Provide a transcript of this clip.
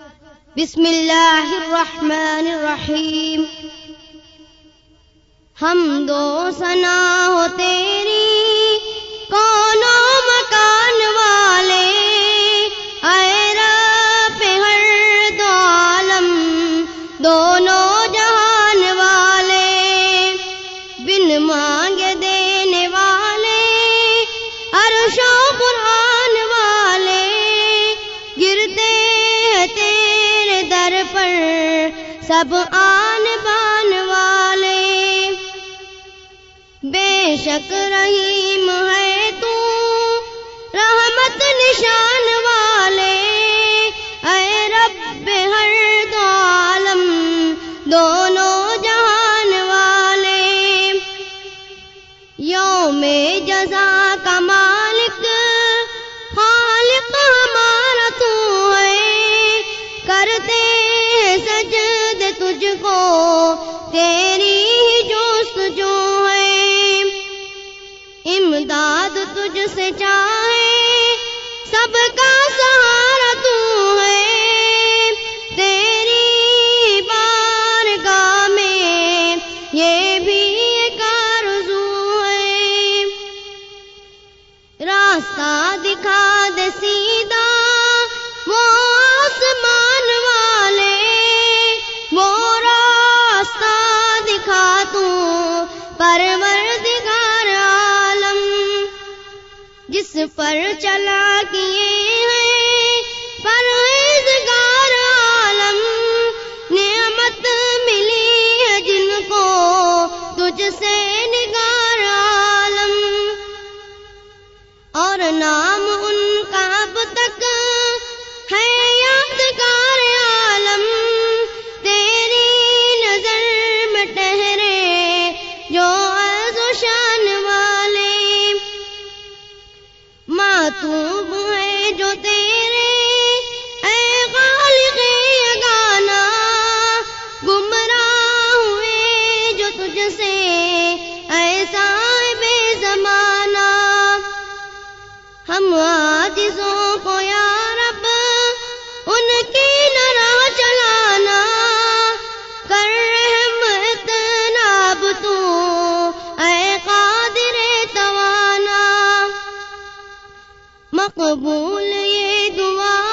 بسم اللہ الرحمن الرحیم. حمد و ثنا ہو تیری کون و مکان والے، اے رب ہر دو عالم دونوں جہان والے، بن مانگے دینے والے عرش و قرآن والے، گرتے ہیں تیرے در پر سب آن بان والے. بے شک رحیم ہے تو رحمت نشان والے، اے رب ہر دو عالم دونوں جہان والے. یوم جزا کا مالک خالق ہمارا تو ہے، کرتے ہیں سجد تجھ کو تیری ہی جستجو ہے. امداد تجھ سے چاہے سب کا سہارا تو ہے، تیری بارگاہ میں یہ بھی ایک آرزو ہے. راستہ دکھا دے سیدھا وہ آسمان والے، وہ راستہ دکھا تو پروردگار عالم، جس پر چلا کیے ہیں پرہیزگار عالم. نعمت ملی ہے جن کو تجھ سے نگار عالم، اور نام ان کا اب تک ہے یادگار عالم. تیری نظر میں ٹہرے جو عز و شان والے، معتوب ہے جو تیرے اے خالق یگانا، گمراہ ہوئے جو تجھ سے اے صاحب زمانہ. ہم عاجزوں کو یا رب ان کی نہ راہ چلانا، کر رحم اتناب تو اے قادر توانا. مقبول یہ دعا